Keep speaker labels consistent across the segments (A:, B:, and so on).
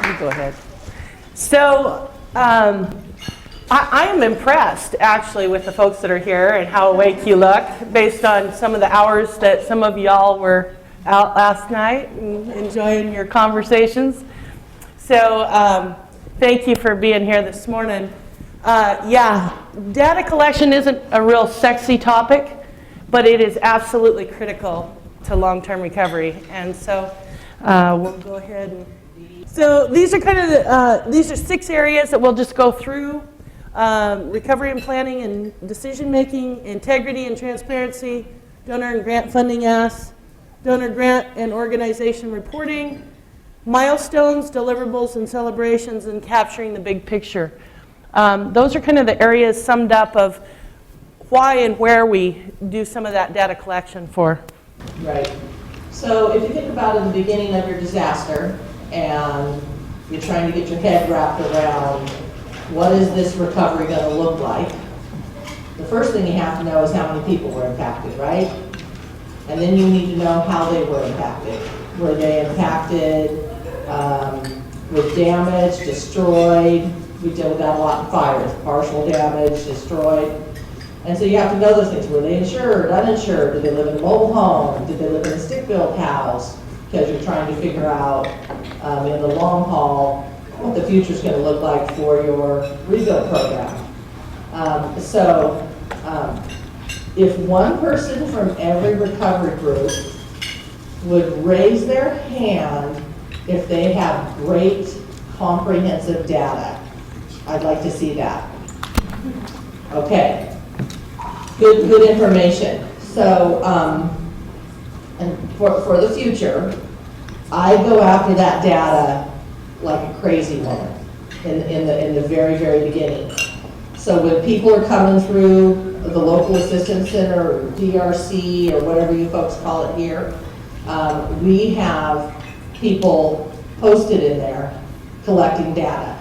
A: You go ahead. So I am impressed, actually, with the folks that are here and how awake you look, based on some of the hours that some of y'all were out last night and enjoying your conversations. So thank you for being here this morning. Yeah, data collection isn't a real sexy topic, but it is absolutely critical to long-term recovery. And so we'll go ahead and... So these are kind of these are 6 areas that we'll just go through. Recovery and planning and decision making, integrity and transparency, donor and grant funding asks, donor grant and organization reporting, milestones, deliverables and celebrations, and capturing the big picture. Those are kind of the areas summed up of why and where we do some of that data collection for.
B: Right. So if you think about in the beginning of your disaster and you're trying to get your head wrapped around what is this recovery going to look like, the first thing you have to know is how many people were impacted, right? And then you need to know how they were impacted. Were they impacted with damage, destroyed? We deal with that a lot in fires, partial damage, destroyed. And so you have to know those things. Were they insured, uninsured? Did they live in a mobile home? Did they live in a stick-built house? Because you're trying to figure out in the long haul what the future is going to look like for your rebuild program. If one person from every recovery group would raise their hand if they have great comprehensive data, I'd like to see that. Okay. Good information. So, and for the future, I go after that data like a crazy woman in the very, very beginning. So when people are coming through the local assistance center or DRC or whatever you folks call it here, we have people posted in there collecting data.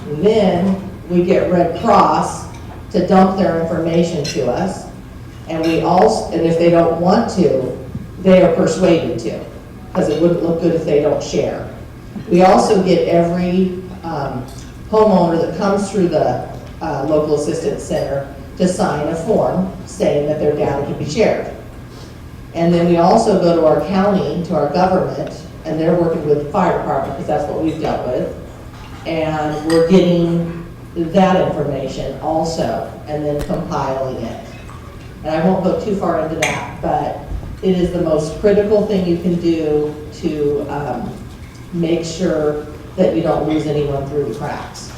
B: And then we get Red Cross to dump their information to us, and if they don't want to, they are persuaded to, because it wouldn't look good if they don't share. We also get every homeowner that comes through the local assistance center to sign a form saying that their data can be shared. And then we also go to our county, to our government, and they're working with the fire department because that's what we've dealt with, and we're getting that information also, and then compiling it. And I won't go too far into that, but it is the most critical thing you can do to make sure that you don't lose anyone through the cracks.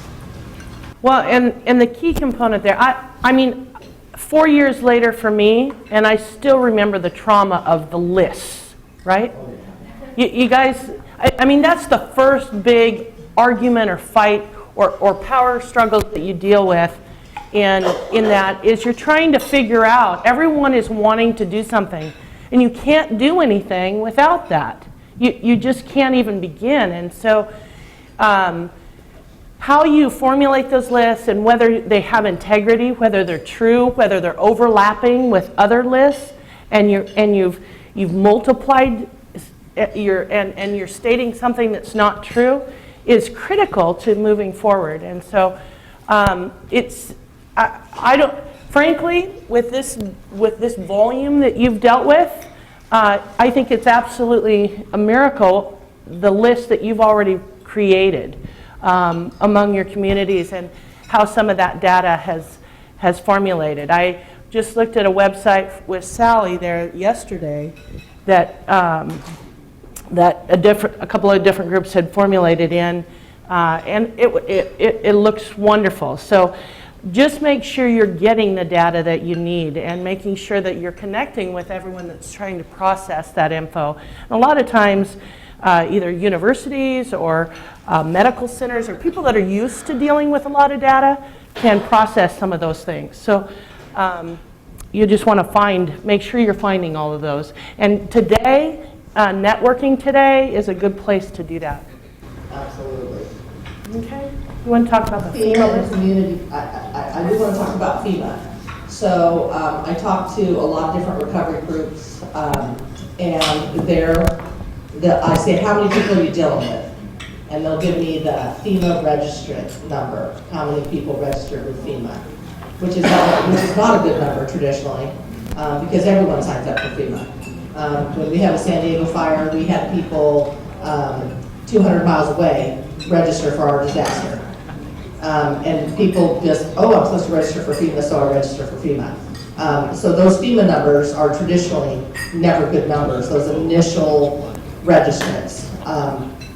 A: Well, and the key component there, I mean, 4 years later for me, and I still remember the trauma of the lists, right? You guys, I mean, that's the first big argument or fight or power struggle that you deal with in that is you're trying to figure out, everyone is wanting to do something, and you can't do anything without that. You just can't even begin. And so how you formulate those lists and whether they have integrity, whether they're true, whether they're overlapping with other lists, and you've multiplied and you're stating something that's not true, is critical to moving forward. And so I don't, frankly, with this volume that you've dealt with, I think it's absolutely a miracle, the list that you've already created among your communities and how some of that data has formulated. I just looked at a website with Sally there yesterday that a couple of different groups had formulated in, and it looks wonderful. So just make sure you're getting the data that you need and making sure that you're connecting with everyone that's trying to process that info. And a lot of times, either universities or medical centers or people that are used to dealing with a lot of data can process some of those things. So you just want to make sure you're finding all of those. And today, networking today is a good place to do that.
B: Absolutely.
A: Okay. You want to talk about the FEMA list?
B: Community. I do want to talk about FEMA. So I talked to a lot of different recovery groups, and I say, how many people are you dealing with? and they'll give me the FEMA registrant number, how many people registered with FEMA, which is not a good number traditionally, because everyone signs up for FEMA. When we had a San Diego fire, we had people 200 miles away register for our disaster. And people just, oh, I'm supposed to register for FEMA, so I register for FEMA. So those FEMA numbers are traditionally never good numbers, those initial registrants.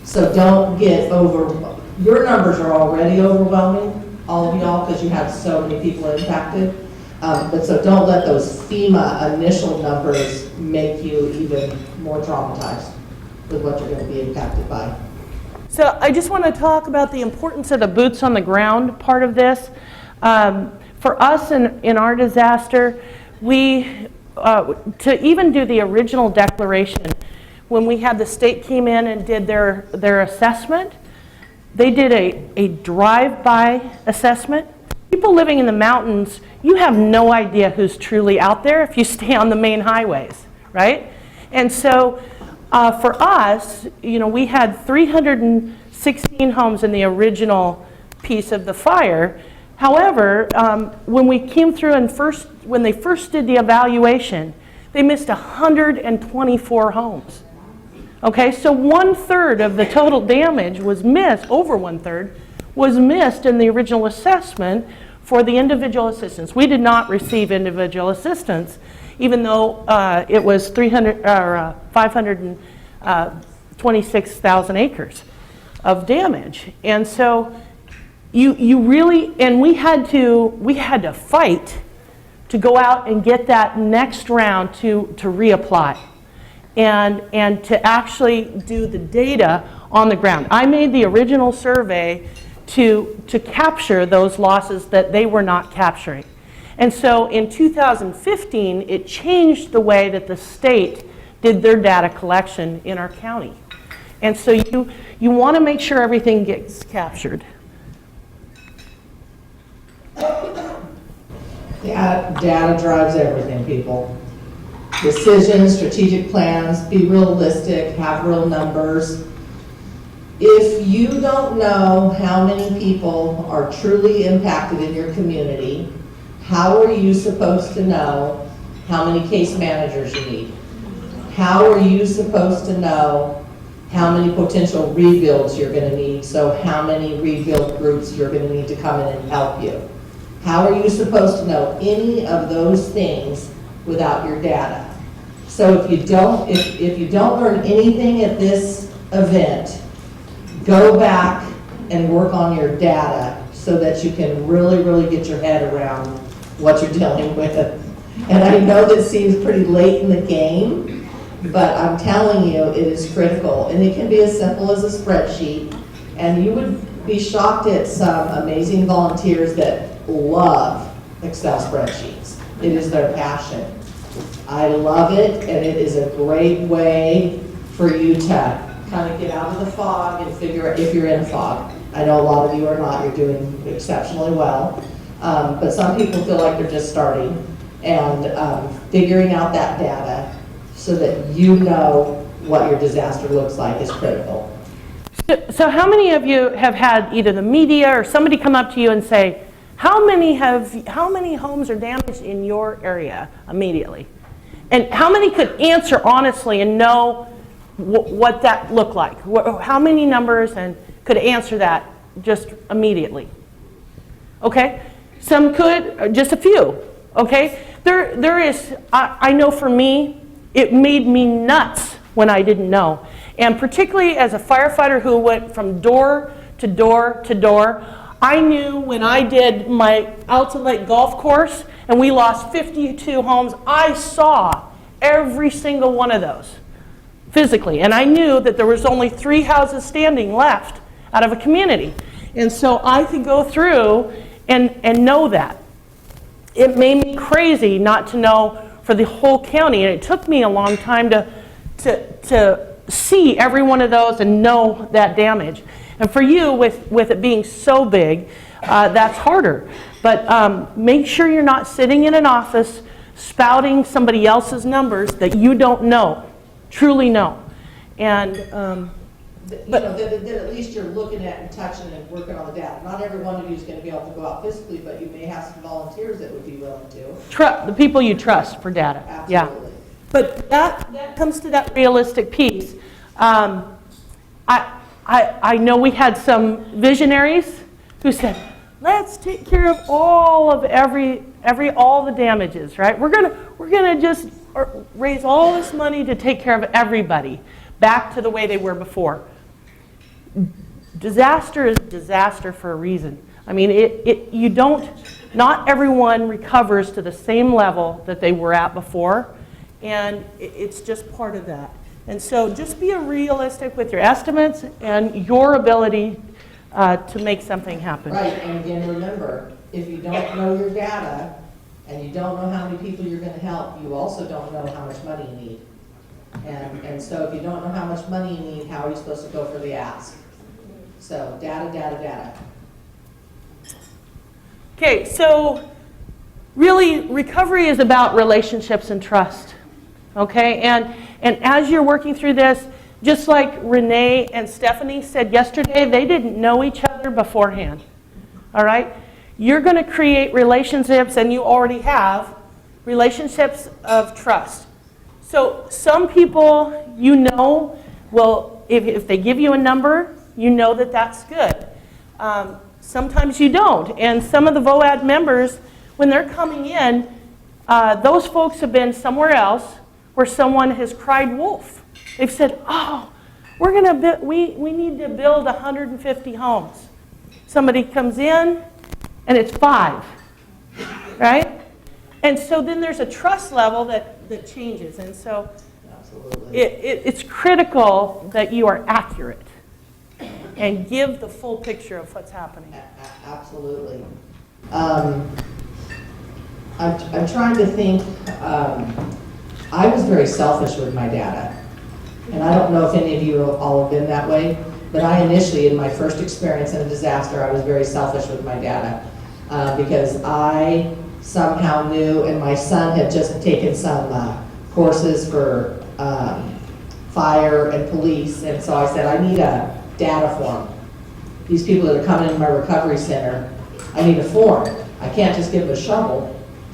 B: So don't get your numbers are already overwhelming, all of y'all, because you have so many people impacted. But so don't let those FEMA initial numbers make you even more traumatized with what you're going to be impacted by.
A: So I just want to talk about the importance of the boots on the ground part of this. For us in our disaster, we, to even do the original declaration, when we had the state came in and did their assessment, they did a drive-by assessment. People living in the mountains, you have no idea who's truly out there if you stay on the main highways, right? And so for us, we had 316 homes in the original piece of the fire. However, when we came through and when they first did the evaluation, they missed 124 homes. Okay, so 1/3 of the total damage was missed, over 1/3, was missed in the original assessment for the individual assistance. We did not receive individual assistance, even though it was 526,000 acres of damage. And so you really, and we had to fight to go out and get that next round to reapply and to actually do the data on the ground. I made the original survey to capture those losses that they were not capturing. And so in 2015, it changed the way that the state did their data collection in our county. And so you want to make sure everything gets captured.
B: Data drives everything, people. Decisions, strategic plans, be realistic, have real numbers. If you don't know how many people are truly impacted in your community, how are you supposed to know how many case managers you need? How are you supposed to know how many potential rebuilds you're going to need, so how many rebuild groups you're going to need to come in and help you? How are you supposed to know any of those things without your data? So if you don't learn anything at this event, go back and work on your data so that you can really, really get your head around what you're dealing with. And I know that seems pretty late in the game, but I'm telling you, it is critical. And it can be as simple as a spreadsheet. And you would be shocked at some amazing volunteers that love Excel spreadsheets. It is their passion. I love it, and it is a great way for you to kind of get out of the fog and figure out if you're in a fog. I know a lot of you are not. You're doing exceptionally well. But some people feel like they're just starting, and figuring out that data so that you know what your disaster looks like is critical.
A: So how many of you have had either the media or somebody come up to you and say, how many homes are damaged in your area immediately? And how many could answer honestly and know what that looked like? How many numbers and could answer that just immediately? Okay, some could, just a few. Okay, there is, I know for me, it made me nuts when I didn't know. And particularly as a firefighter who went from door to door to door, I knew when I did my Alta Lake golf course and we lost 52 homes, I saw every single one of those physically. And I knew that there was only 3 houses standing left out of a community. And so I could go through and know that. It made me crazy not to know for the whole county. And it took me a long time to see every one of those and know that damage. And for you, with it being so big, that's harder. But make sure you're not sitting in an office spouting somebody else's numbers that you don't know, truly know. And
B: that at least you're looking at and touching and working on the data. Not every one of you is going to be able to go out physically, but you may have some volunteers that would be willing to.
A: The people you trust for data.
B: Absolutely.
A: Yeah. But that comes to that realistic piece. I know we had some visionaries who said, let's take care of all of all the damages, right? We're gonna just raise all this money to take care of everybody back to the way they were before. Disaster is disaster for a reason. I mean, not everyone recovers to the same level that they were at before, and it's just part of that. And so just be realistic with your estimates and your ability to make something happen.
B: Right, and again, remember, if you don't know your data and you don't know how many people you're going to help, you also don't know how much money you need. And so if you don't know how much money you need, how are you supposed to go for the ask? So data, data, data.
A: Okay, so really recovery is about relationships and trust. Okay, and as you're working through this, just like Renee and Stephanie said yesterday, they didn't know each other beforehand. All right? You're going to create relationships, and you already have, relationships of trust. So some people you know will, if they give you a number, you know that that's good. Sometimes you don't. And some of the VOAD members, when they're coming in, those folks have been somewhere else where someone has cried wolf. They've said, oh, we need to build 150 homes. Somebody comes in, and it's 5, right? And so then there's a trust level that changes. And so it's critical that you are accurate and give the full picture of what's happening.
B: Absolutely. I'm trying to think. I was very selfish with my data. And I don't know if any of you all have been that way, but I initially, in my first experience in a disaster, I was very selfish with my data because I somehow knew, and my son had just taken some courses for fire and police, and so I said, I need a data form. These people that are coming into my recovery center, I need a form. I can't just give them a shovel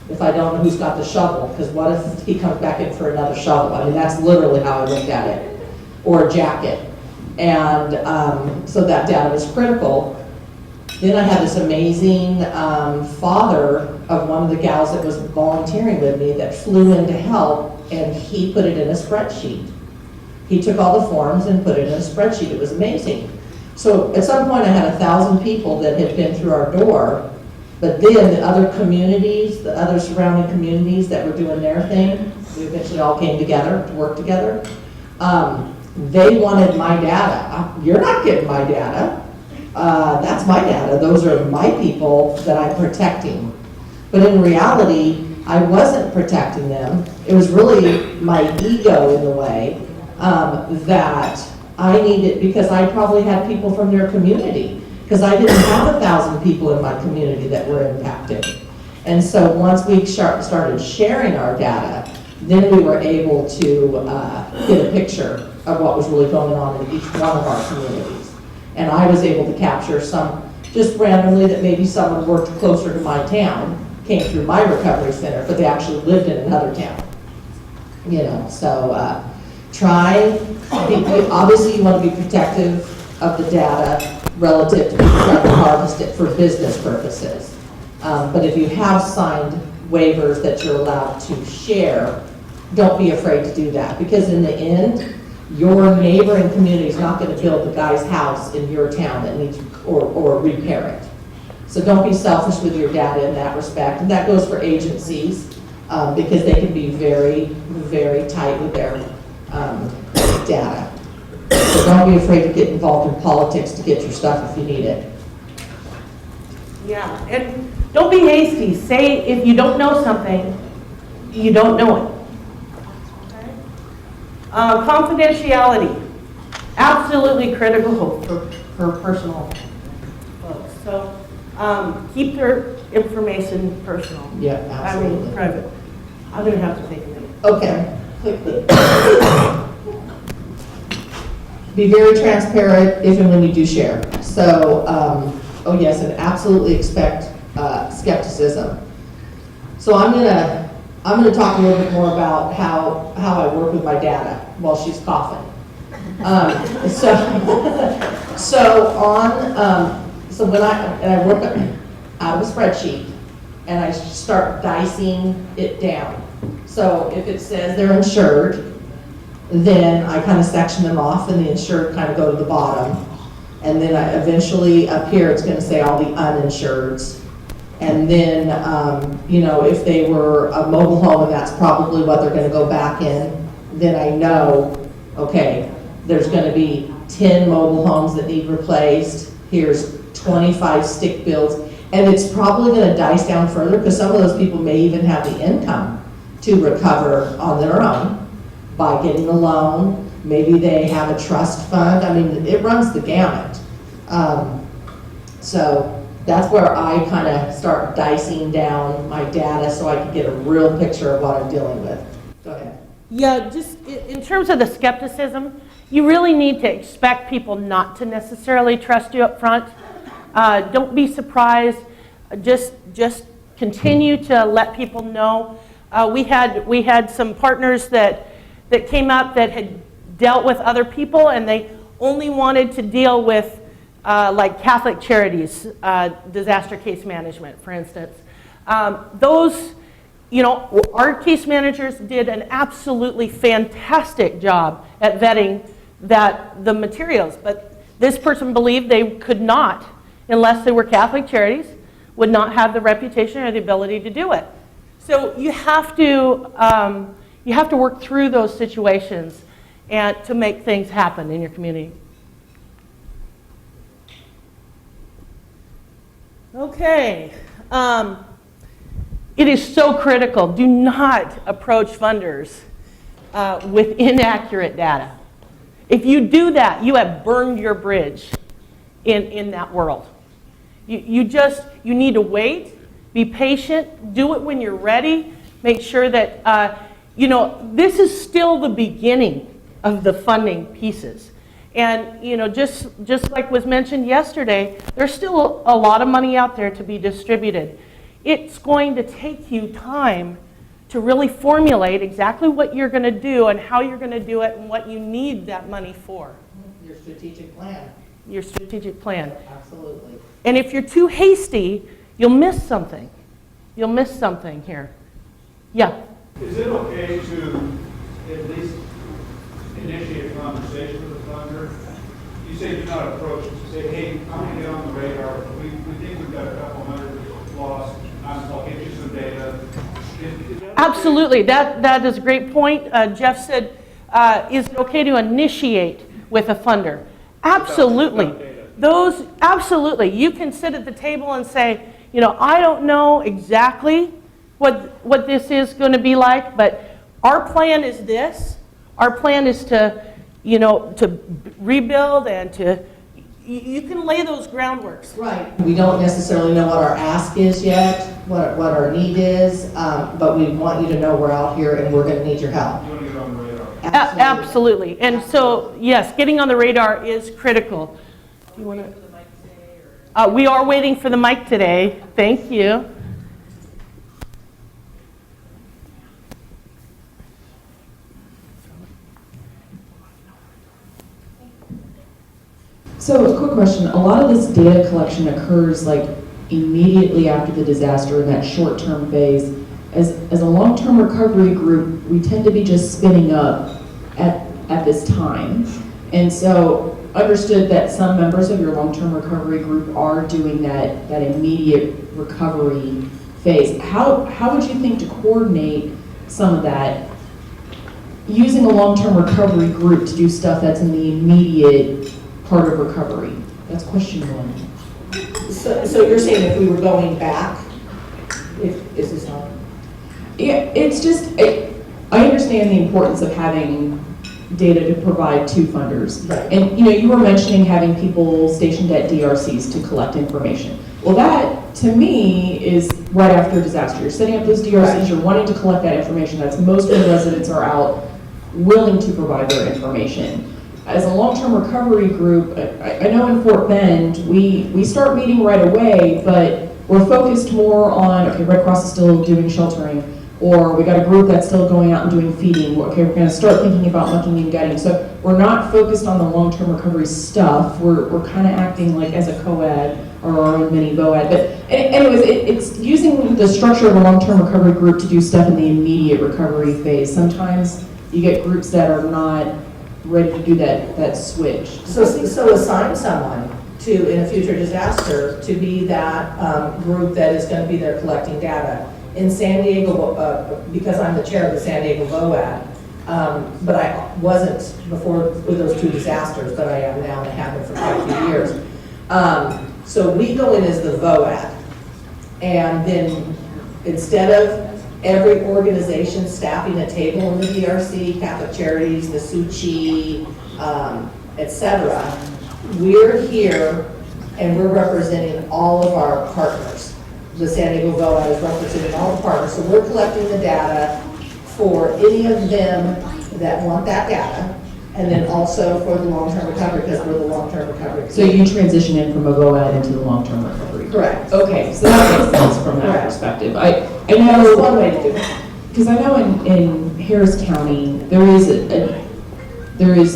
B: if I don't know who's got the shovel, because what if he comes back in for another shovel? I mean, that's literally how I looked at it, or a jacket. And so that data was critical. Then I had this amazing father of one of the gals that was volunteering with me that flew in to help, and he put it in a spreadsheet. He took all the forms and put it in a spreadsheet. It was amazing. So at some point I had 1,000 people that had been through our door, but then the other communities, the other surrounding communities that were doing their thing, we eventually all came together to work together. They wanted my data. You're not getting my data. That's my data. Those are my people that I'm protecting. But in reality, I wasn't protecting them. It was really my ego in the way that I needed, because I probably had people from their community, because I didn't have 1,000 people in my community that were impacted. And so once we started sharing our data, then we were able to get a picture of what was really going on in each one of our communities. And I was able to capture some, just randomly, that maybe someone worked closer to my town, came through my recovery center, but they actually lived in another town. You know, so obviously you want to be protective of the data relative to people trying to harvest it for business purposes. But if you have signed waivers that you're allowed to share, don't be afraid to do that, because in the end, your neighboring community is not going to build the guy's house in your town that needs, or repair it. So don't be selfish with your data in that respect. And that goes for agencies, because they can be very, very tight with their data. So don't be afraid to get involved in politics to get your stuff if you need it.
A: Yeah, and don't be hasty. Say if you don't know something, you don't know it. Okay? Confidentiality, absolutely critical for personal folks. So keep their information personal.
B: Yeah, absolutely.
A: I mean, private. I'm going to have to take a minute.
B: Okay, quickly. be very transparent if and when you do share. So, oh yes, and absolutely expect skepticism. So I'm gonna talk a little bit more about how I work with my data while she's coughing. So when I work out of a spreadsheet and I start dicing it down. So if it says they're insured, then I kind of section them off and the insured kind of go to the bottom. And then eventually up here it's going to say all the uninsureds. And then, you know, if they were a mobile home and that's probably what they're going to go back in, then I know, okay, there's going to be 10 mobile homes that need replaced. Here's 25 stick builds. And it's probably going to dice down further because some of those people may even have the income to recover on their own by getting a loan. Maybe they have a trust fund. I mean, it runs the gamut. So that's where I kind of start dicing down my data so I can get a real picture of what I'm dealing with. Go ahead.
A: Yeah, just in terms of the skepticism, you really need to expect people not to necessarily trust you up front. Don't be surprised. Just continue to let people know. We had some partners that came up that had dealt with other people, and they only wanted to deal with like Catholic Charities, disaster case management, for instance. Those, you know, our case managers did an absolutely fantastic job at vetting the materials, but this person believed they could not, unless they were Catholic Charities, would not have the reputation or the ability to do it. So you have to work through those situations and to make things happen in your community. Okay, it is so critical. Do not approach funders with inaccurate data. If you do that, you have burned your bridge in that world. You need to wait, be patient, do it when you're ready, make sure that, you know, this is still the beginning of the funding pieces. And, you know, just like was mentioned yesterday, there's still a lot of money out there to be distributed. It's going to take you time to really formulate exactly what you're going to do and how you're going to do it and what you need that money for.
B: Your strategic plan.
A: Your strategic plan.
B: Absolutely.
A: And if you're too hasty, you'll miss something. You'll miss something here. Yeah?
C: Is it okay to at least initiate a conversation with the funder? You say do not approach it. You say, hey, I'm going to get on the radar. We think we've got a couple hundred lost. I'll get you some data.
A: Absolutely. That is a great point. Jeff said, is it okay to initiate with a funder? Absolutely. Absolutely. You can sit at the table and say, you know, I don't know exactly what this is going to be like, but our plan is this. Our plan is to, you know, to rebuild and to, you can lay those groundworks.
B: Right. We don't necessarily know what our ask is yet, what our need is, but we want you to know we're out here and we're going to need your help.
C: You want to get on the radar.
A: Absolutely. And so, yes, getting on the radar is critical. Do you want to? We are waiting for the mic today. Thank you.
D: So, a quick question. A lot of this data collection occurs like immediately after the disaster in that short-term phase. As a long-term recovery group, we tend to be just spinning up at this time. And so, understood that some members of your long-term recovery group are doing that immediate recovery phase. How would you think to coordinate some of that using a long-term recovery group to do stuff that's in the immediate part of recovery? That's question one.
B: So you're saying if we were going back, is this on?
D: Yeah, it's just, I understand the importance of having data to provide to funders.
B: Right.
D: And you know, you were mentioning having people stationed at DRCs to collect information. Well, that to me is right after a disaster. You're setting up those DRCs,
B: Right.
D: You're wanting to collect that information. That's most of the residents are out willing to provide their information. as a long-term recovery group, I know in Fort Bend, we start meeting right away, but we're focused more on, okay, Red Cross is still doing sheltering, or we got a group that's still going out and doing feeding. Okay, we're going to start thinking about mucking and gutting. So we're not focused on the long-term recovery stuff. We're kind of acting like as a co-ed or our own mini BOAD. But anyways, it's using the structure of a long-term recovery group to do stuff in the immediate recovery phase. Sometimes you get groups that are not ready to do that switch.
B: So assign someone to, in a future disaster, to be that group that is going to be there collecting data. In San Diego, because I'm the chair of the San Diego VOAD, but I wasn't before with those two disasters, but I am now and I have been for quite a few years. So we go in as the VOAD, and then instead of every organization staffing a table in the DRC, Catholic Charities, the Suchi, etc., we're here and we're representing all of our partners. The San Diego VOAD is representing all the partners, so we're collecting the data for any of them that want that data, and then also for the long-term recovery, because we're the long-term recovery.
D: So you transition in from a VOAD into the long-term recovery.
B: Correct.
D: Okay, so that makes sense from that
B: Correct.
D: perspective. I
B: That's
D: know,
B: one way to do it.
D: because I know in Harris County, there is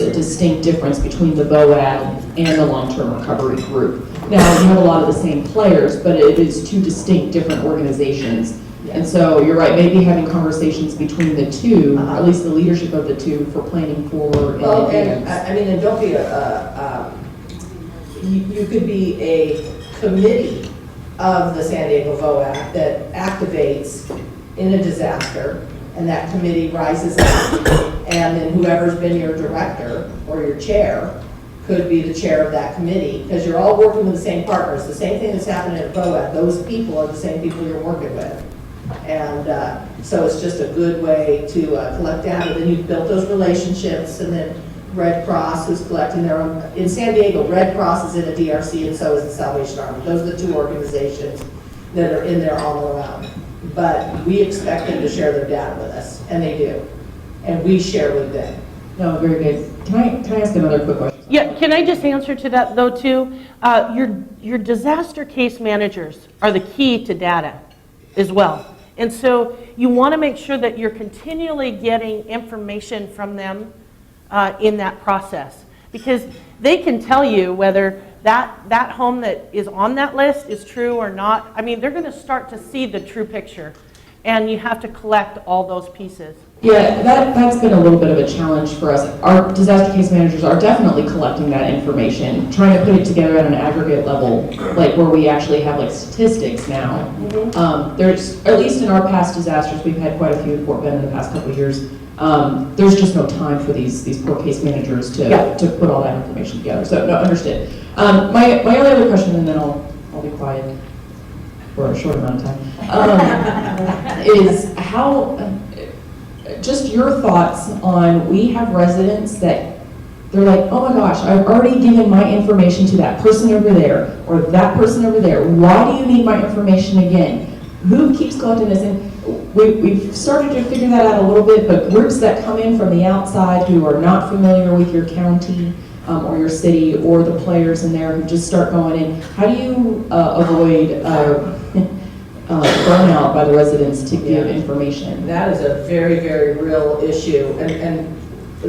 D: a distinct difference between the VOAD and the long-term recovery group. Now, you have a lot of the same players, but it is two distinct different organizations. And so you're right, maybe having conversations between the two, at least the leadership of the two, for planning forward in
B: Well, and
D: advance.
B: I mean, and don't be you could be a committee of the San Diego VOAD that activates in a disaster, and that committee rises up, and then whoever's been your director or your chair could be the chair of that committee, because you're all working with the same partners. The same thing that's happening at VOAD, those people are the same people you're working with. And so it's just a good way to collect data. Then you've built those relationships, and then Red Cross is collecting their own. In San Diego, Red Cross is in a DRC, and so is the Salvation Army. Those are the two organizations that are in there all around. But we expect them to share their data with us, and they do. And we share with them.
D: No, very good. Can I ask another quick question?
A: Yeah, can I just answer to that though too? Your disaster case managers are the key to data as well. And so you want to make sure that you're continually getting information from them in that process, because they can tell you whether that home that is on that list is true or not. I mean, they're going to start to see the true picture, and you have to collect all those pieces.
D: Yeah, that's been a little bit of a challenge for us. Our disaster case managers are definitely collecting that information, trying to put it together at an aggregate level, like where we actually have like statistics now. There's, at least in our past disasters, we've had quite a few in Fort Bend in the past couple of years. There's just no time for these poor case managers to put all that information together. So no, understood. My only other question, and then I'll be quiet for a short amount of time, is how. Just your thoughts on, we have residents that they're like, oh my gosh, I've already given my information to that person over there or that person over there. Why do you need my information again? Who keeps collecting this? And we've started to figure that out a little bit, but groups that come in from the outside who are not familiar with your county or your city or the players in there who just start going in, how do you avoid burnout by the residents to give information?
B: That is a very, very real issue, and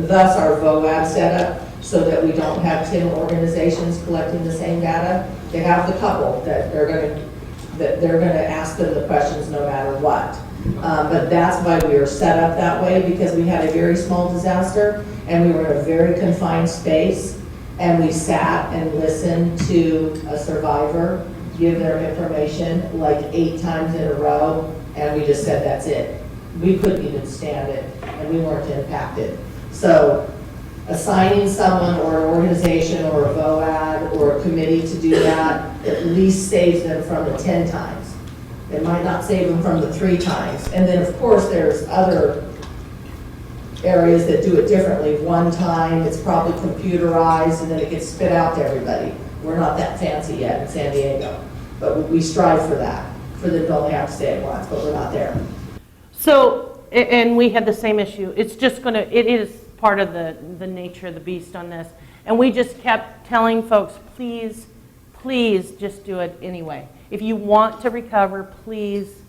B: thus our VOAD setup, so that we don't have 10 organizations collecting the same data. They have the couple that they're going to ask them the questions no matter what. But that's why we are set up that way, because we had a very small disaster and we were in a very confined space, and we sat and listened to a survivor give their information like 8 times in a row, and we just said, that's it. We couldn't even stand it, and we weren't impacted. So assigning someone or an organization or a VOAD or a committee to do that at least saves them from the 10 times. It might not save them from the 3 times. And then of course there's other areas that do it differently. One time it's probably computerized and then it gets spit out to everybody. We're not that fancy yet in San Diego, but we strive for that, for them to only have to say it once, but we're not there.
A: So, and we had the same issue. It's just going to, it is part of the nature of the beast on this. And we just kept telling folks, please, please just do it anyway. If you want to recover, please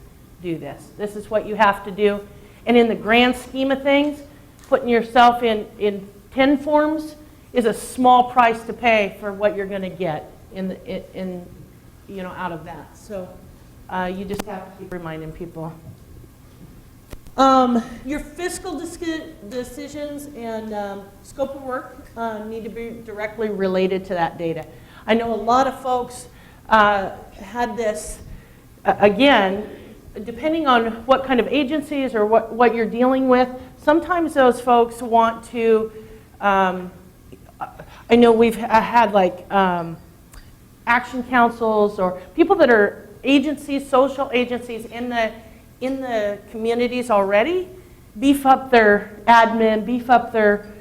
A: do this. This is what you have to do. And in the grand scheme of things, putting yourself in 10 forms is a small price to pay for what you're going to get out of that. So you just have to keep reminding people. Your fiscal decisions and scope of work need to be directly related to that data. I know a lot of folks had this, again, depending on what kind of agencies or what you're dealing with, sometimes those folks want to, I know we've had like action councils or people that are agencies, social agencies in the communities already, beef up their admin, beef up their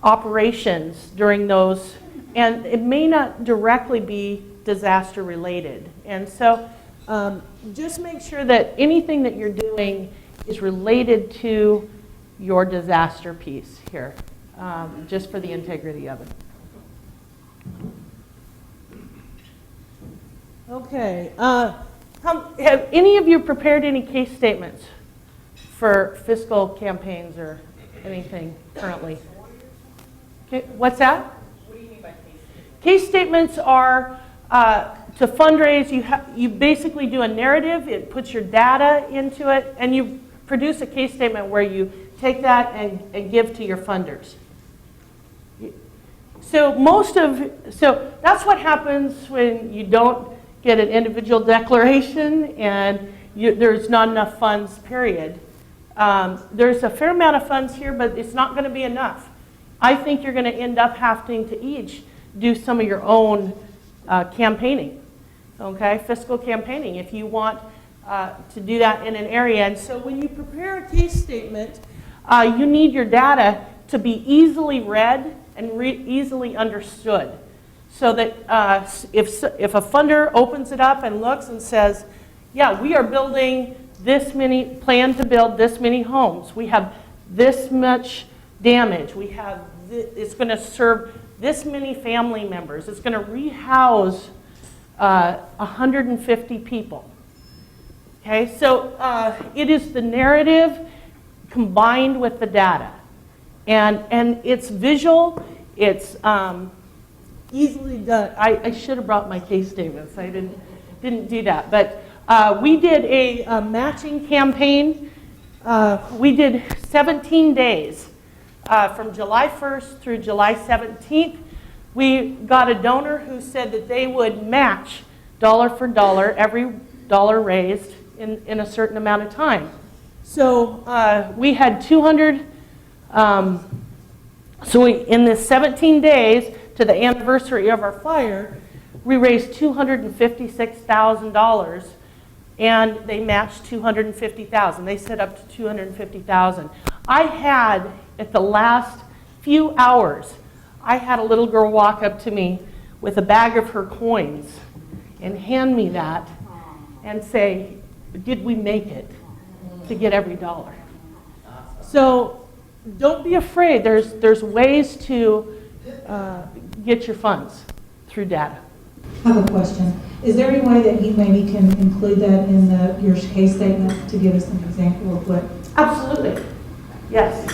A: operations during those, and it may not directly be disaster related. And so just make sure that anything that you're doing is related to your disaster piece here, just for the integrity of it. Okay. Have any of you prepared any case statements for fiscal campaigns or anything currently? Okay, what's that?
E: What do you mean by case statements?
A: Case statements are to fundraise. You basically do a narrative. It puts your data into it, and you produce a case statement where you take that and give to your funders. So that's what happens when you don't get an individual declaration and there's not enough funds, period. There's a fair amount of funds here, but it's not going to be enough. I think you're going to end up having to each do some of your own campaigning, okay, fiscal campaigning, if you want to do that in an area. And so when you prepare a case statement, you need your data to be easily read and easily understood. So that if a funder opens it up and looks and says, yeah, we are building plan to build this many homes. We have this much damage. It's going to serve this many family members. It's going to rehouse 150 people. Okay, so it is the narrative combined with the data. And it's visual, it's easily done. I should have brought my case statements. I didn't do that. But we did a matching campaign. We did 17 days from July 1st through July 17th. We got a donor who said that they would match dollar for dollar every dollar raised in a certain amount of time. So we had 200. In this 17 days to the anniversary of our fire, we raised $256,000, and they matched $250,000. They set up to $250,000. I had, at the last few hours, I had a little girl walk up to me with a bag of her coins and hand me that and say, did we make it to get every dollar? So don't be afraid. There's ways to get your funds through data.
F: I have a question. Is there any way that you maybe can include that in your case statement to give us an example of what?
A: Absolutely. Yes.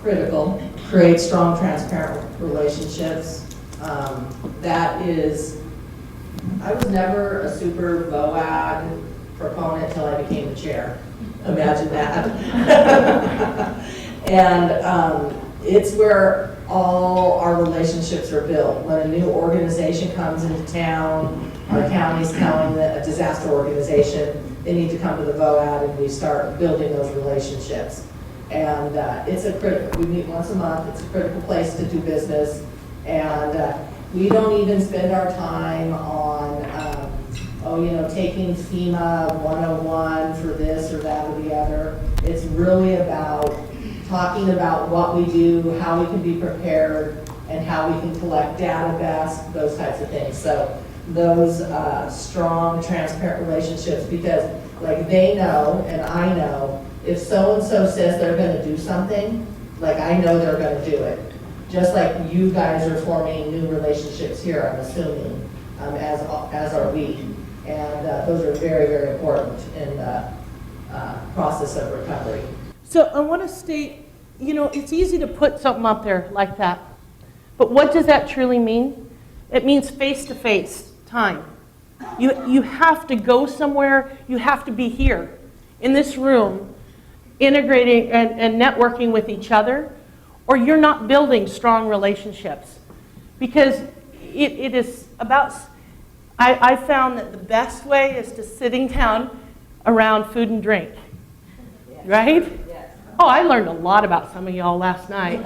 B: Critical. Create strong, transparent relationships. I was never a super VOAD proponent until I became the chair. Imagine that. And it's where all our relationships are built. When a new organization comes into town, our county's telling a disaster organization, they need to come to the VOAD, and we start building those relationships. And it's we meet once a month, it's a critical place to do business. And we don't even spend our time on, taking FEMA 101 for this or that or the other. It's really about talking about what we do, how we can be prepared, and how we can collect data best, those types of things. So those strong, transparent relationships, because like they know and I know if so-and-so says they're gonna do something, like I know they're gonna do it. Just like you guys are forming new relationships here, I'm assuming, as are we. And those are very, very important in the process of recovery.
A: So I want to state, you know, it's easy to put something up there like that. But what does that truly mean? It means face-to-face time. You have to go somewhere. You have to be here in this room, integrating and networking with each other, or you're not building strong relationships. Because it is about, I found that the best way is to sitting down around food and drink. Right?
B: Yes.
A: Oh, I learned a lot about some of y'all last night.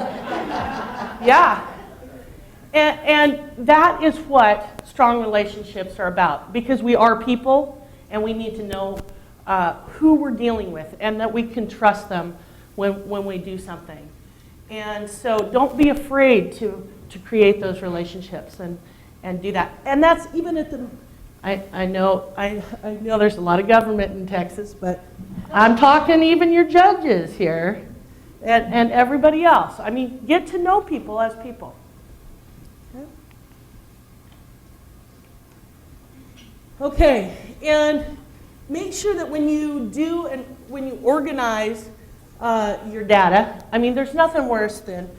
A: Yeah. And that is what strong relationships are about, because we are people and we need to know who we're dealing with and that we can trust them when we do something. And so don't be afraid to create those relationships and do that. And that's even at the, I know there's a lot of government in Texas, but I'm talking even your judges here and everybody else. I mean, get to know people as people. Okay, and make sure that when you do and when you organize your data, I mean, there's nothing worse than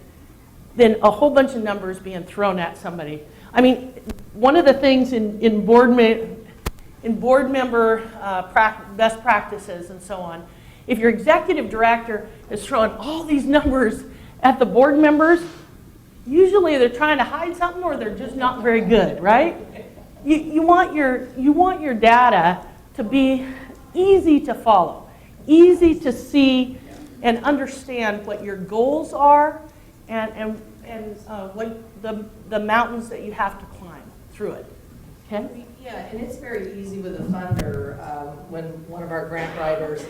A: a whole bunch of numbers being thrown at somebody. I mean, one of the things in board member best practices and so on, if your executive director is throwing all these numbers at the board members, usually they're trying to hide something or they're just not very good, right? You want your data to be easy to follow, easy to see and understand what your goals are and what the mountains that you have to climb through it. Okay?
B: Yeah, and it's very easy with a funder, when one of our grant writers,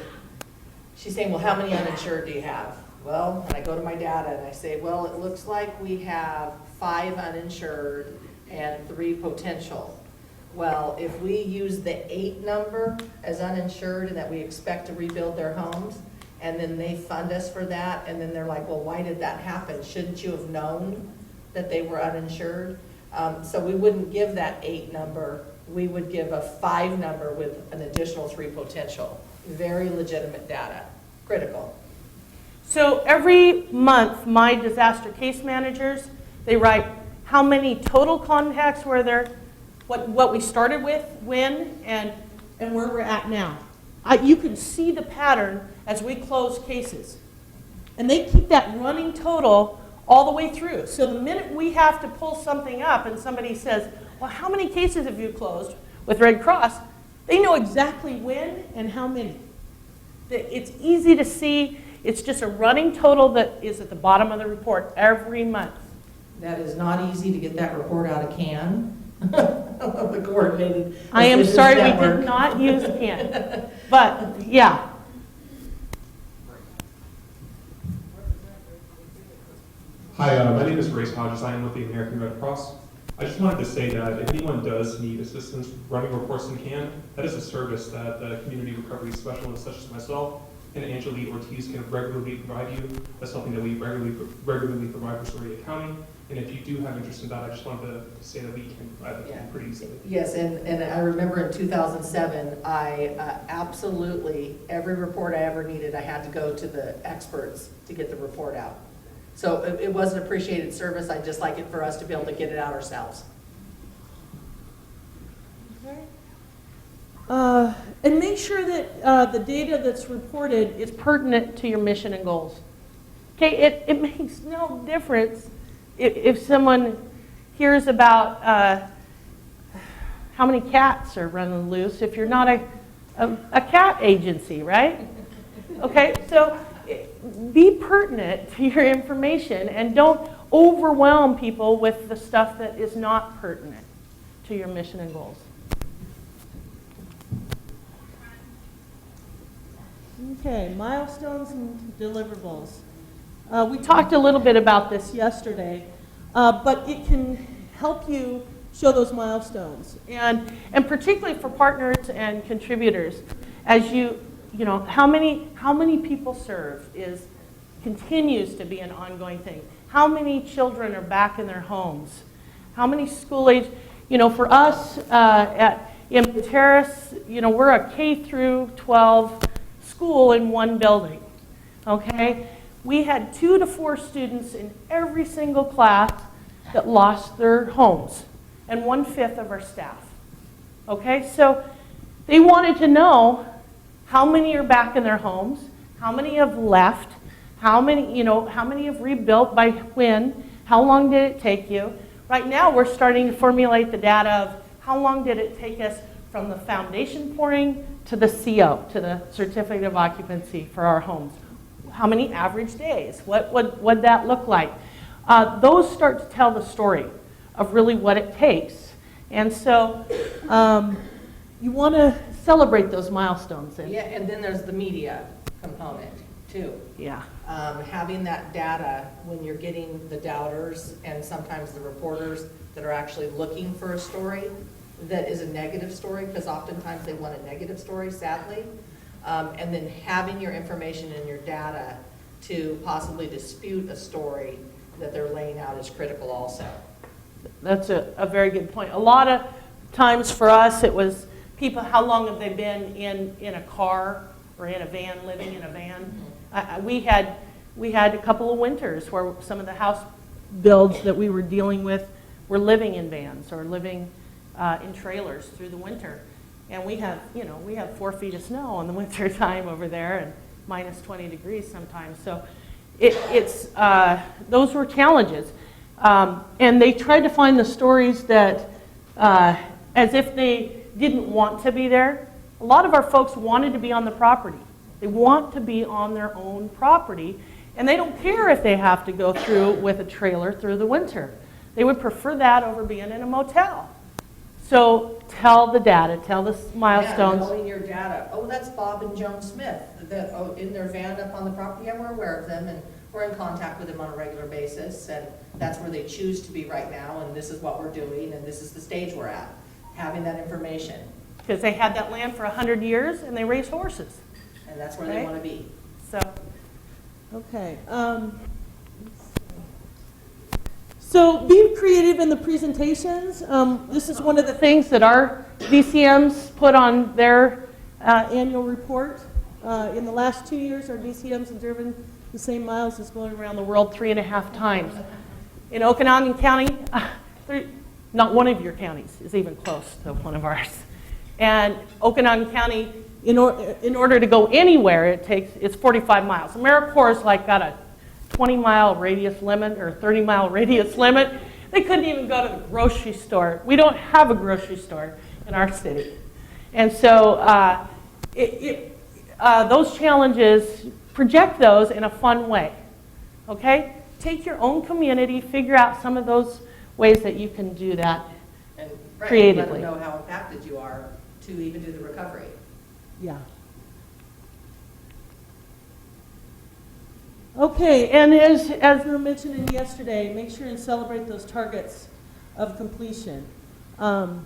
B: she's saying, well, how many uninsured do you have? Well, and I go to my data and I say, well, it looks like we have 5 uninsured and 3 potential. Well, if we use the 8 number as uninsured and that we expect to rebuild their homes, and then they fund us for that, and then they're like, well, why did that happen? Shouldn't you have known that they were uninsured? So we wouldn't give that 8 number. We would give a 5 number with an additional 3 potential. Very legitimate data, critical.
A: So every month, my disaster case managers, they write how many total contacts were there, what we started with, when, and where we're at now. You can see the pattern as we close cases. And they keep that running total all the way through. So the minute we have to pull something up and somebody says, well, how many cases have you closed with Red Cross? They know exactly when and how many. It's easy to see. It's just a running total that is at the bottom of the report every month.
B: That is not easy to get that report out of CAN. The coordinated.
A: I am sorry we
B: network.
A: did not use CAN. But, yeah.
G: Hi, my name is Grace Hodges. I am with the American Red Cross. I just wanted to say that if anyone does need assistance running reports in CAN, that is a service that the community recovery specialists such as myself and Angelique Ortiz can regularly provide you. That's something that we regularly provide for Soria County. And if you do have interest in that, I just wanted to say that we can provide that pretty easily.
B: Yes, and I remember in 2007, I absolutely, every report I ever needed, I had to go to the experts to get the report out. So it was an appreciated service. I'd just like it for us to be able to get it out ourselves.
A: And make sure that the data that's reported is pertinent to your mission and goals. Okay, it makes no difference if someone hears about how many cats are running loose if you're not a cat agency, right? Okay, so be pertinent to your information and don't overwhelm people with the stuff that is not pertinent to your mission and goals. Okay, milestones and deliverables. We talked a little bit about this yesterday, but it can help you show those milestones. And particularly for partners and contributors, as you know, how many people serve continues to be an ongoing thing. How many children are back in their homes? How many school age, you know, for us in Pateros, you know, we're a K through 12 school in one building, okay? We had 2 to 4 students in every single class that lost their homes, and 1/5 of our staff, okay? So they wanted to know how many are back in their homes, how many have left, how many have rebuilt by when, how long did it take you? Right now we're starting to formulate the data of how long did it take us from the foundation pouring to the CO, to the certificate of occupancy for our homes. How many average days? What would that look like? Those start to tell the story of really what it takes. And so you want to celebrate those milestones.
B: Yeah, and then there's the media component too.
A: Yeah.
B: Having that data when you're getting the doubters and sometimes the reporters that are actually looking for a story that is a negative story, because oftentimes they want a negative story, sadly. And then having your information and your data to possibly dispute a story that they're laying out is critical also.
A: That's a very good point. A lot of times for us it was people, how long have they been in a car or in a van, living in a van? We had a couple of winters where some of the house builds that we were dealing with were living in vans or living in trailers through the winter. And we have 4 feet of snow in the winter time over there and minus 20 degrees sometimes. So those were challenges. And they tried to find the stories that, as if they didn't want to be there. A lot of our folks wanted to be on the property. They want to be on their own property, and they don't care if they have to go through with a trailer through the winter. They would prefer that over being in a motel. So tell the data, tell the milestones.
B: Yeah, knowing your data. Oh, that's Bob and Joan Smith in their van up on the property. Yeah, we're aware of them, and we're in contact with them on a regular basis, and that's where they choose to be right now, and this is what we're doing, and this is the stage we're at. Having that information.
A: Because they had that land for 100 years, and they raised horses.
B: And that's where they want to be.
A: So, okay. So be creative in the presentations. This is one of the things that our DCMs put on their annual report. In the last 2 years, our DCMs have driven the same miles as going around the world 3.5 times. In Okanagan County, not one of your counties is even close to one of ours. And Okanagan County, in order to go anywhere, it's 45 miles. AmeriCorps like got a 20-mile radius limit or 30-mile radius limit. They couldn't even go to the grocery store. We don't have a grocery store in our city. And so those challenges, project those in a fun way, okay? Take your own community, figure out some of those ways that you can do that
B: And
A: creatively.
B: let them know how impacted you are to even do the recovery.
A: Yeah. Okay, and as we were mentioning yesterday, make sure and celebrate those targets of completion. So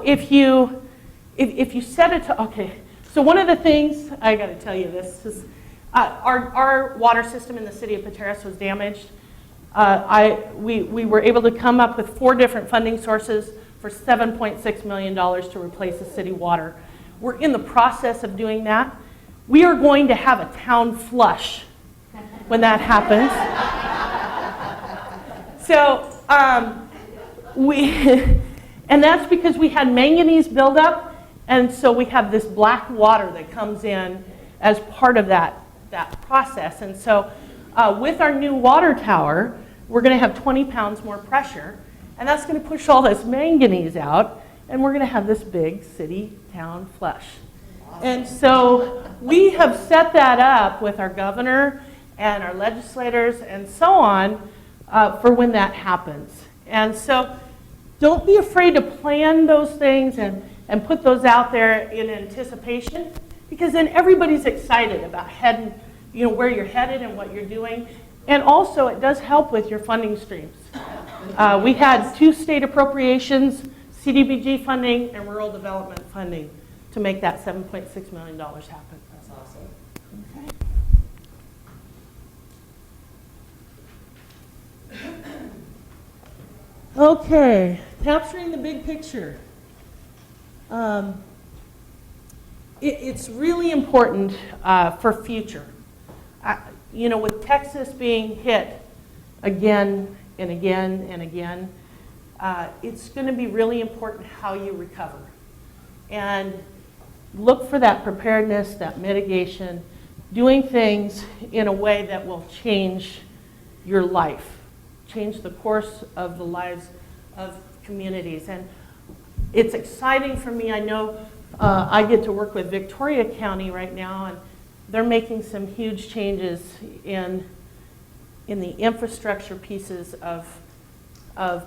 A: if you set it to, okay, so one of the things, I got to tell you this, is our water system in the city of Pateros was damaged. We were able to come up with 4 different funding sources for $7.6 million to replace the city water. We're in the process of doing that. We are going to have a town flush when that happens. So and that's because we had manganese buildup, and so we have this black water that comes in as part of that process. And so with our new water tower, we're going to have 20 pounds more pressure, and that's going to push all this manganese out, and we're going to have this big city-town flush. And so we have set that up with our governor and our legislators and so on for when that happens. And so don't be afraid to plan those things and put those out there in anticipation, because then everybody's excited about heading, where you're headed and what you're doing. And also it does help with your funding streams. We had 2 state appropriations, CDBG funding and rural development funding to make that $7.6 million happen.
B: That's awesome.
A: Okay, capturing the big picture. It's really important for future. You know, with Texas being hit again and again and again, it's going to be really important how you recover. And look for that preparedness, that mitigation, doing things in a way that will change your life, change the course of the lives of communities. And it's exciting for me. I know I get to work with Victoria County right now, and they're making some huge changes in the infrastructure pieces of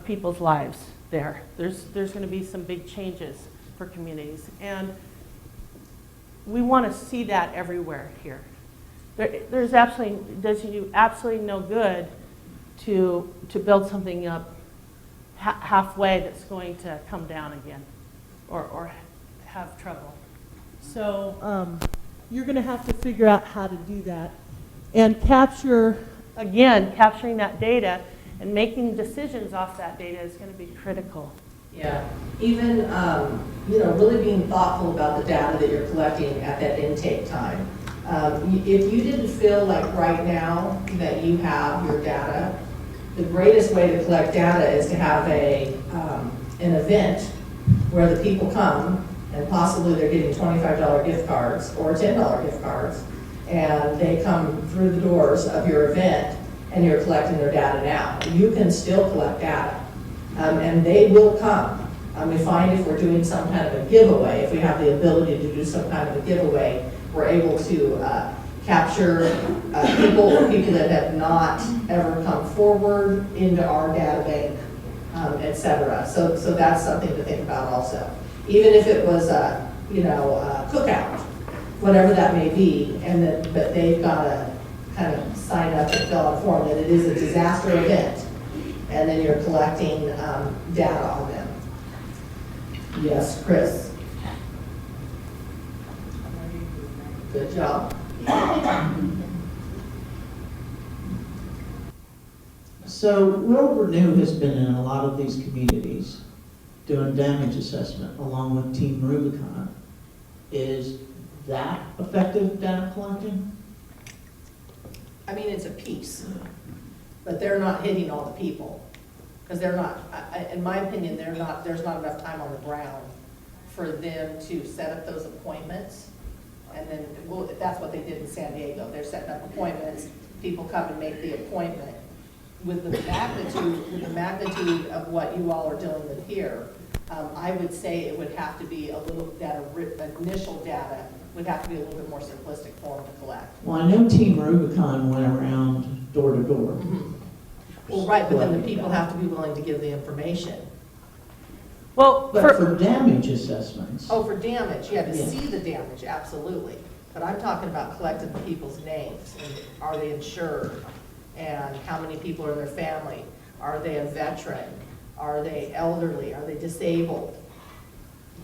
A: people's lives there. There's going to be some big changes for communities. And we want to see that everywhere here. Does you absolutely no good to build something up halfway that's going to come down again or have trouble. So you're going to have to figure out how to do that and capturing that data and making decisions off that data is going to be critical.
B: Yeah, even, really being thoughtful about the data that you're collecting at that intake time. If you didn't feel like right now that you have your data, the greatest way to collect data is to have an event where the people come and possibly they're getting $25 gift cards or $10 gift cards, and they come through the doors of your event and you're collecting their data now. You can still collect data. And they will come. We find if we're doing some kind of a giveaway, if we have the ability to do some kind of a giveaway, we're able to capture people or people that have not ever come forward into our data bank, et cetera. So that's something to think about also. Even if it was a cookout, whatever that may be, but they've got to kind of sign up and fill out a form that it is a disaster event. And then you're collecting data on them. Yes, Chris. Good job.
H: So World Renew has been in a lot of these communities doing damage assessment along with Team Rubicon. Is that effective data collection?
B: I mean, it's a piece, but they're not hitting all the people. Because they're not, in my opinion, there's not enough time on the ground for them to set up those appointments. And then, that's what they did in San Diego. They're setting up appointments, people come and make the appointment. With the magnitude of what you all are dealing with here, I would say it would have to be a little, initial data would have to be a little bit more simplistic form to collect.
H: Well, I know Team Rubicon went around door to door.
B: Mm-hmm. Well, right, but then the people have to be willing to give the information.
A: Well,
H: But for damage assessments.
B: Oh, for damage, yeah, to
H: Yeah.
B: see the damage, absolutely. But I'm talking about collecting the people's names, and are they insured? And how many people are in their family? Are they a veteran? Are they elderly? Are they disabled?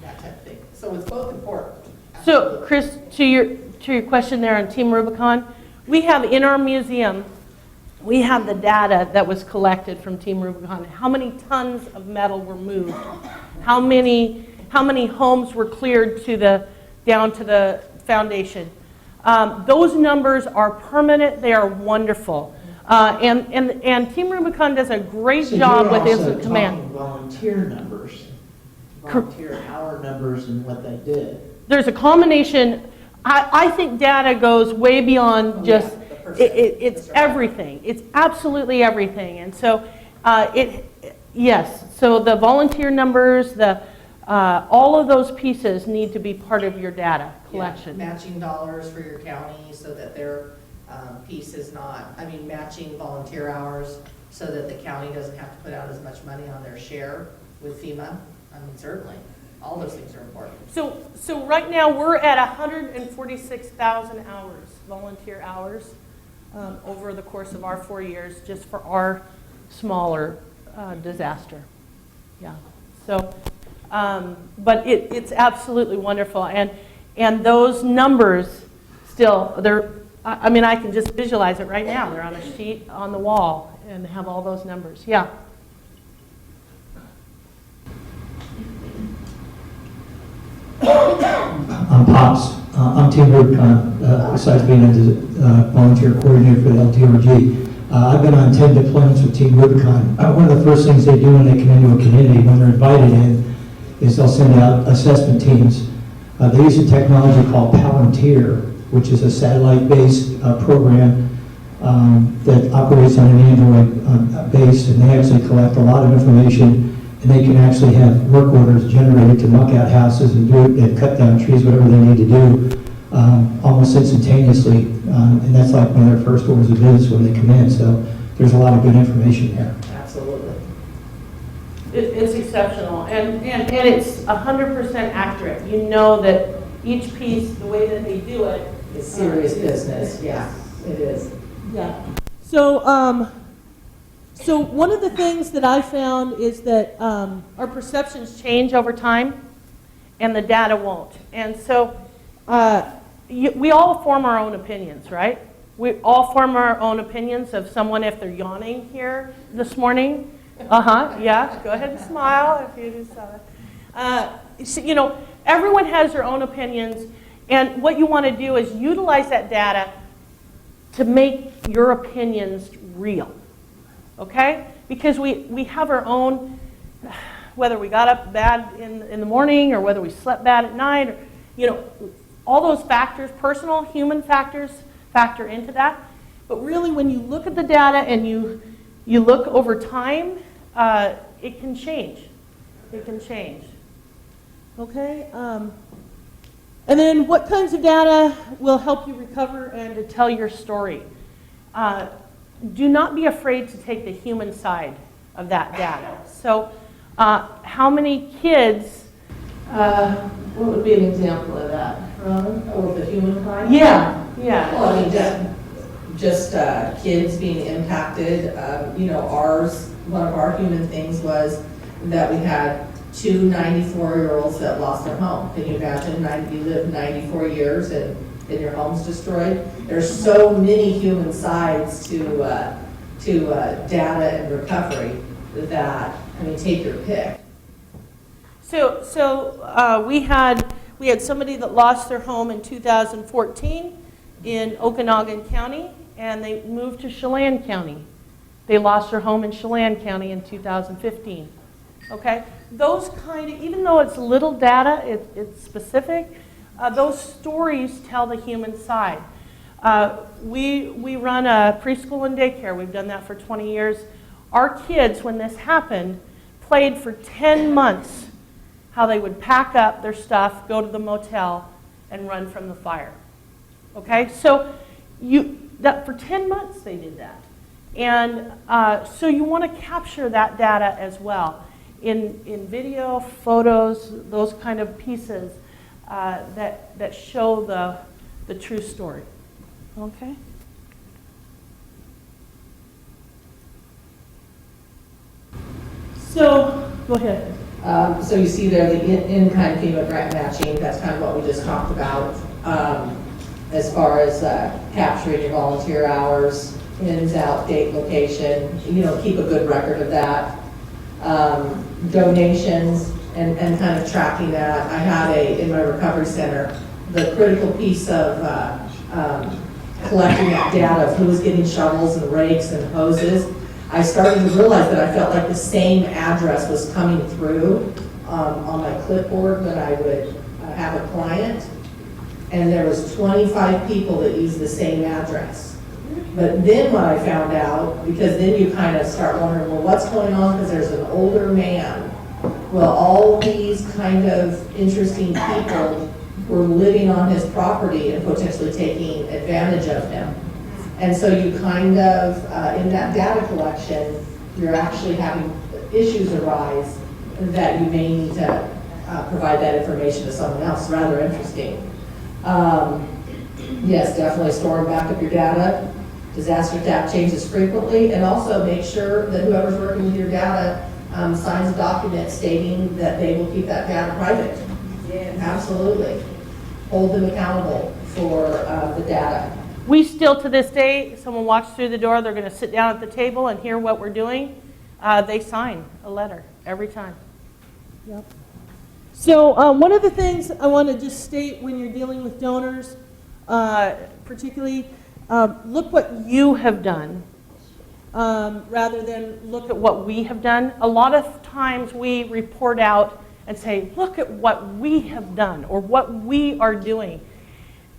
B: That type of thing. So it's both important.
A: so
B: Absolutely.
A: Chris, to your question there on Team Rubicon, we have in our museum, we have the data that was collected from Team Rubicon. How many tons of metal were moved? How many homes were cleared down to the foundation? Those numbers are permanent. They are wonderful. And Team Rubicon does a great job with Incident Command.
H: talking volunteer numbers, volunteer hour numbers and what they did.
A: There's a combination. I think data goes way beyond just, it's everything. It's absolutely everything. And so, yes, so the volunteer numbers, all of those pieces need to be part of your data collection.
B: Yeah, matching dollars for your county so that their piece is not, matching volunteer hours so that the county doesn't have to put out as much money on their share with FEMA. Certainly, all those things are important.
A: So right now we're at 146,000 hours, volunteer hours, over the course of our 4 years, just for our smaller disaster. Yeah. So, but it's absolutely wonderful, and those numbers still, I mean, I can just visualize it right now. They're on a sheet on the wall and have all those numbers. Yeah.
I: I'm Pops. I'm Team Rubicon, besides being a volunteer coordinator for the LTRG. I've been on 10 deployments with Team Rubicon. One of the first things they do when they come into a community, when they're invited in, is they'll send out assessment teams. They use a technology called Palantir, which is a satellite-based program that operates on an Android base, and they actually collect a lot of information, and they can actually have work orders generated to muck out houses and do it, and cut down trees, whatever they need to do, almost instantaneously. And that's like one of their first orders of business when they come in. So there's a lot of good information there.
B: Absolutely.
A: It's exceptional, and it's 100% accurate. You know that each piece, the way that they do it,
B: It's serious business, yeah, it is.
A: yeah. So, so one of the things that I found is that our perceptions change over time, and the data won't. And so, we all form our own opinions, right? We all form our own opinions of someone if they're yawning here this morning. Yeah, go ahead and smile if you do so. So, you know, everyone has their own opinions, and what you want to do is utilize that data to make your opinions real, okay? Because we have our own, whether we got up bad in the morning or whether we slept bad at night, or, you know, all those factors, personal, human factors, factor into that. But really, when you look at the data and you look over time, it can change. It can change. Okay? And then what kinds of data will help you recover and to tell your story? Do not be afraid to take the human side of that data. So how many kids, what would be an example of that?
B: Or the human kind?
A: Yeah, yeah.
B: Well, I mean, just kids being impacted. You know, one of our human things was that we had 2 94-year-olds that lost their home. Can you imagine? You live 94 years and your home's destroyed. There's so many human sides to data and recovery that, I mean, take your pick.
A: So we had somebody that lost their home in 2014 in Okanagan County, and they moved to Chelan County. They lost their home in Chelan County in 2015. Okay, those kind of, even though it's little data, it's specific. Those stories tell the human side. We run a preschool and daycare. We've done that for 20 years. Our kids, when this happened, played for 10 months how they would pack up their stuff, go to the motel, and run from the fire. Okay, so for 10 months they did that. And so you want to capture that data as well in video, photos, those kind of pieces that show the true story. Okay? So, go ahead.
B: So you see there the in-kind FEMA grant matching, that's kind of what we just talked about. As far as capturing your volunteer hours, ins, out, date, location, you know, keep a good record of that. Donations and kind of tracking that. I had in my recovery center, the critical piece of collecting that data of who was getting shovels and rakes and hoses. I started to realize that I felt like the same address was coming through on my clipboard when I would have a client, and there was 25 people that used the same address. But then what I found out, because then you kind of start wondering, well, what's going on? Because there's an older man. Well, all these kind of interesting people were living on his property and potentially taking advantage of him. And so you kind of, in that data collection, you're actually having issues arise that you may need to provide that information to someone else. Rather interesting. Yes, definitely store and back up your data. disaster staff changes frequently, and also make sure that whoever's working with your data signs a document stating that they will keep that data private.
E: Yes.
B: Absolutely. Hold them accountable for the data.
A: We still, to this day, if someone walks through the door, they're going to sit down at the table and hear what we're doing. They sign a letter every time. Yep. So one of the things I want to just state when you're dealing with donors, particularly, look what you have done rather than look at what we have done. A lot of times we report out and say, look at what we have done or what we are doing.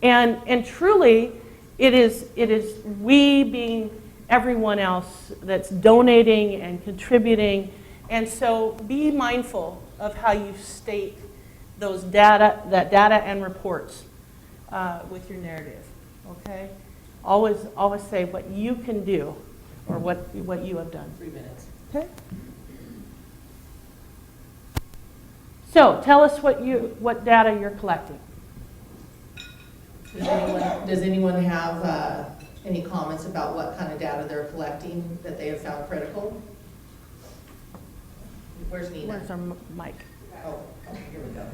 A: And truly, it is we being everyone else that's donating and contributing. And so be mindful of how you state that data and reports with your narrative, okay? Always say what you can do or what you have done.
B: 3 minutes.
A: Okay? So tell us what data you're collecting.
B: Does anyone have any comments about what kind of data they're collecting that they have found critical? Where's Nina?
A: Where's our mic?
B: Oh, here we go.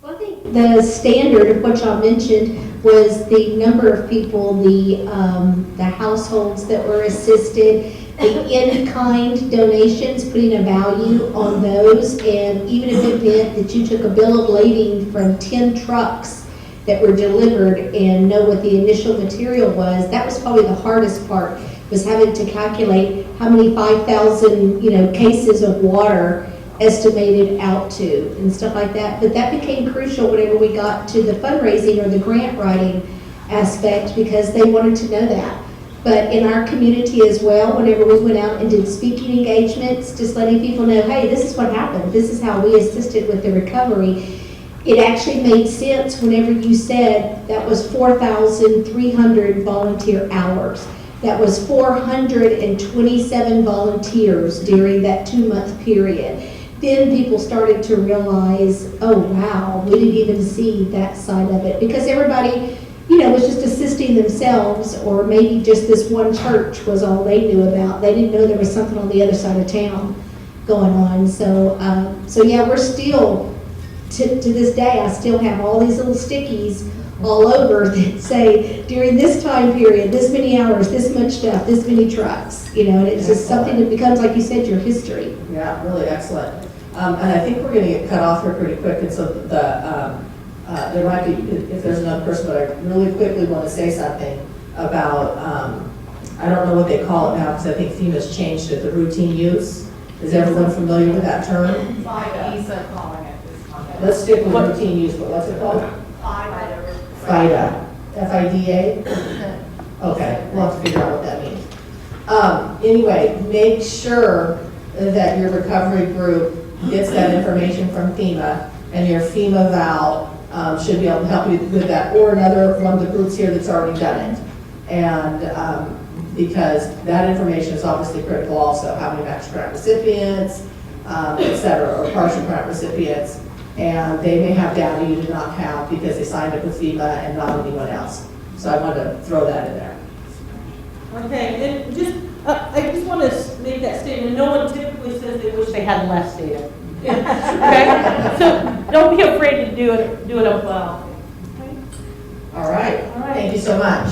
J: Well, I think the standard of what y'all mentioned was the number of people, the households that were assisted, the in-kind donations, putting a value on those, and even if it meant that you took a bill of lading from 10 trucks that were delivered and know what the initial material was, that was probably the hardest part, was having to calculate how many 5,000, cases of water estimated out to and stuff like that. But that became crucial whenever we got to the fundraising or the grant writing aspect, because they wanted to know that. But in our community as well, whenever we went out and did speaking engagements, just letting people know, hey, this is what happened. This is how we assisted with the recovery. It actually made sense whenever you said that was 4,300 volunteer hours. That was 427 volunteers during that 2-month period. Then people started to realize, oh wow, we didn't even see that side of it, because everybody, was just assisting themselves, or maybe just this one church was all they knew about. They didn't know there was something on the other side of town going on. So yeah, we're still, to this day, I still have all these little stickies all over that say, during this time period, this many hours, this much stuff, this many trucks, and it's just something that becomes, like you said, your history.
B: Yeah, really excellent. And I think we're going to get cut off here pretty quick, and so there might be, if there's another person, but I really quickly want to say something about, I don't know what they call it now, because I think FEMA's changed it, the routine use. Is everyone familiar with that term?
E: FIDA calling it this time.
B: Let's stick with routine use, but what's it called? FIDA. FIDA? Okay, we'll have to figure out what that means. Anyway, make sure that your recovery group gets that information from FEMA, and your FEMA Val should be able to help you with that, or another one of the groups here that's already done it. And because that information is obviously critical also, how many master grant recipients, et cetera, or partial grant recipients, and they may have data you do not have because they signed up with FEMA and not anyone else. So I wanted to throw that in there.
A: Okay, and I just want to make that statement. No one typically says they wish they had less data. Okay, so don't be afraid to do it well. Okay.
B: All right. Thank you so much.